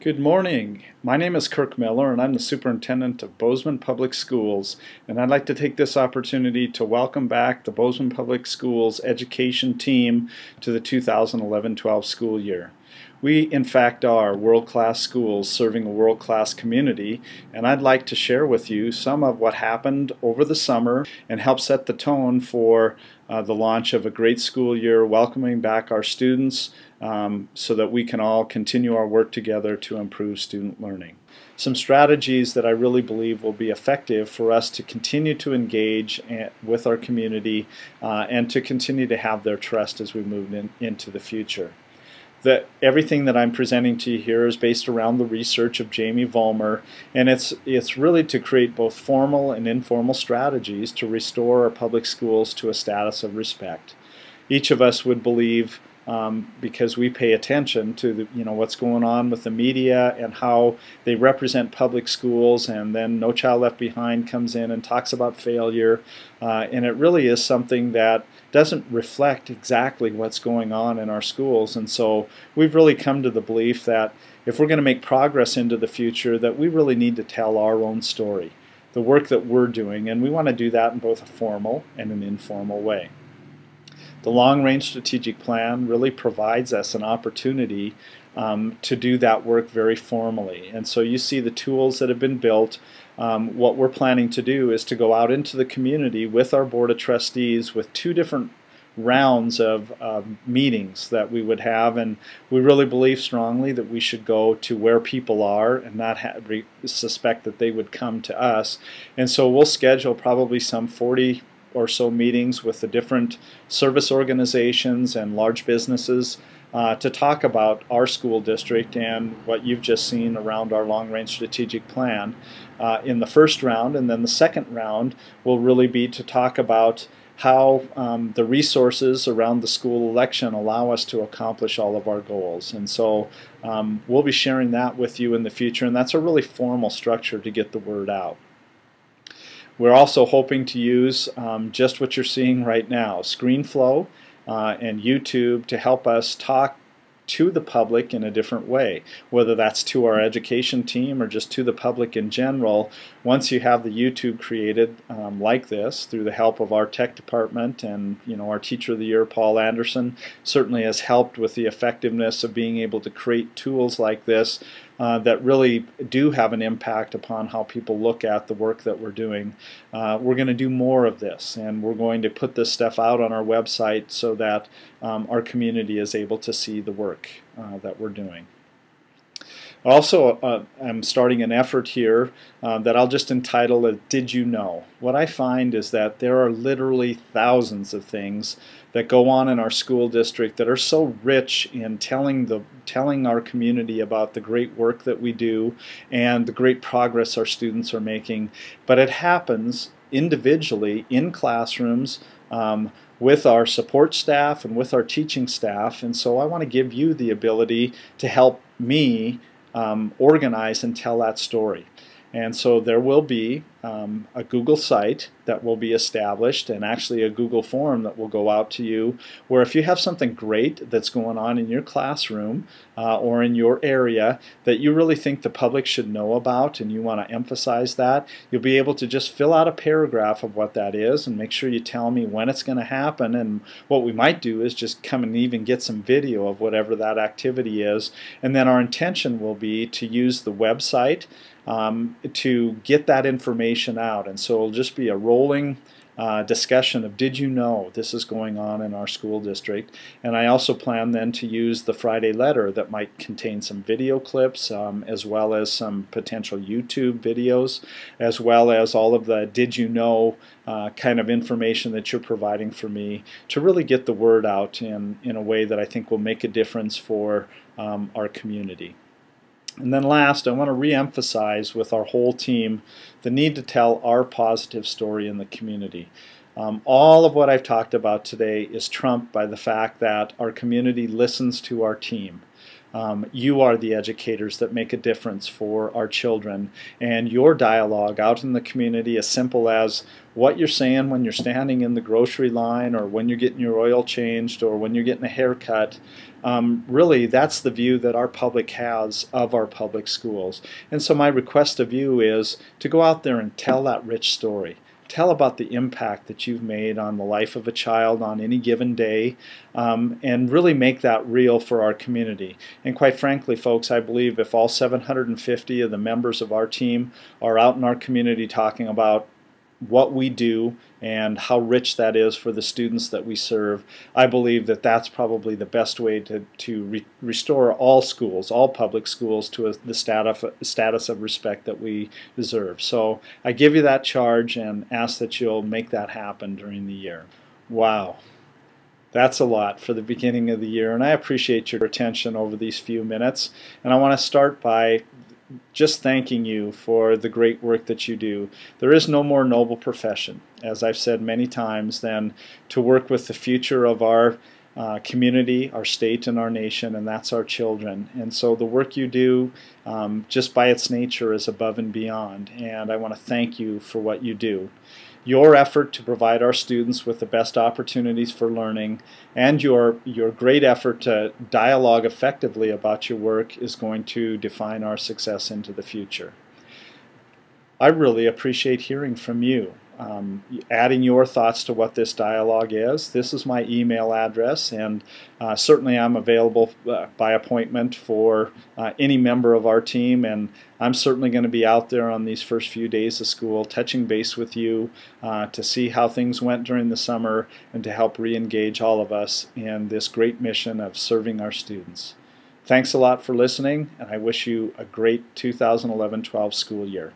Good morning. My name is Kirk Miller and I'm the superintendent of Bozeman Public Schools, and I'd like to take this opportunity to welcome back the Bozeman Public Schools education team to the 2011-12 school year. We in fact are world-class schools serving a world-class community, and I'd like to share with you some of what happened over the summer and help set the tone for the launch of a great school year, welcoming back our students so that we can all continue our work together to improve student learning. Some strategies that I really believe will be effective for us to continue to engage with our community and to continue to have their trust as we move into the future. Everything that I'm presenting to you here is based around the research of Jamie Vollmer, and it's really to create both formal and informal strategies to restore our public schools to a status of respect. Each of us would believe, because we pay attention to what's going on with the media and how they represent public schools, and then No Child Left Behind comes in and talks about failure, and it really is something that doesn't reflect exactly what's going on in our schools. And so we've really come to the belief that if we're going to make progress into the future, that we really need to tell our own story, the work that we're doing, and we want to do that in both a formal and an informal way. The long-range strategic plan really provides us an opportunity to do that work very formally. And so you see the tools that have been built. What we're planning to do is to go out into the community with our Board of Trustees with two different rounds of meetings that we would have, and we really believe strongly that we should go to where people are and not suspect that they would come to us. And so we'll schedule probably some 40 or so meetings with the different service organizations and large businesses to talk about our school district and what you've just seen around our long-range strategic plan in the first round. And then the second round will really be to talk about how the resources around the school election allow us to accomplish all of our goals. And so we'll be sharing that with you in the future, and that's a really formal structure to get the word out. We're also hoping to use just what you're seeing right now, ScreenFlow and YouTube, to help us talk to the public in a different way, whether that's to our education team or just to the public in general. Once you have the YouTube created like this, through the help of our tech department, and our Teacher of the Year, Paul Anderson, certainly has helped with the effectiveness of being able to create tools like this that really do have an impact upon how people look at the work that we're doing. We're going to do more of this, and we're going to put this stuff out on our website so that our community is able to see the work that we're doing. Also, I'm starting an effort here that I'll just entitle it Did You Know? What I find is that there are literally thousands of things that go on in our school district that are so rich in telling our community about the great work that we do and the great progress our students are making. But it happens individually in classrooms with our support staff and with our teaching staff. And so I want to give you the ability to help me organize and tell that story. And so there will be a Google site that will be established, and actually a Google form that will go out to you, where if you have something great that's going on in your classroom or in your area that you really think the public should know about and you want to emphasize that, you'll be able to just fill out a paragraph of what that is and make sure you tell me when it's going to happen. And what we might do is just come and even get some video of whatever that activity is, and then our intention will be to use the website to get that information out. And so it'll just be a rolling discussion of, did you know this is going on in our school district? And I also plan then to use the Friday letter that might contain some video clips as well as some potential YouTube videos, as well as all of the did you know kind of information that you're providing for me, to really get the word out in a way that I think will make a difference for our community. And then last, I want to re-emphasize with our whole team the need to tell our positive story in the community. All of what I've talked about today is trumped by the fact that our community listens to our team. You are the educators that make a difference for our children, and your dialogue out in the community, as simple as what you're saying when you're standing in the grocery line, or when you're getting your oil changed, or when you're getting a haircut, really that's the view that our public has of our public schools. And so my request of you is to go out there and tell that rich story. Tell about the impact that you've made on the life of a child on any given day, and really make that real for our community. And quite frankly, folks, I believe if all 750 of the members of our team are out in our community talking about what we do and how rich that is for the students that we serve, I believe that that's probably the best way to restore all schools, all public schools, to the status of respect that we deserve. So I give you that charge and ask that you'll make that happen during the year. Wow. That's a lot for the beginning of the year, and I appreciate your attention over these few minutes. And I want to start by just thanking you for the great work that you do. There is no more noble profession, as I've said many times, than to work with the future of our community, our state, and our nation, and that's our children. And so the work you do, just by its nature, is above and beyond, and I want to thank you for what you do. Your effort to provide our students with the best opportunities for learning, and your great effort to dialogue effectively about your work, is going to define our success into the future. I really appreciate hearing from you, adding your thoughts to what this dialogue is. This is my email address, and certainly I'm available by appointment for any member of our team, and I'm certainly going to be out there on these first few days of school touching base with you to see how things went during the summer and to help re-engage all of us in this great mission of serving our students. Thanks a lot for listening, and I wish you a great 2011-12 school year.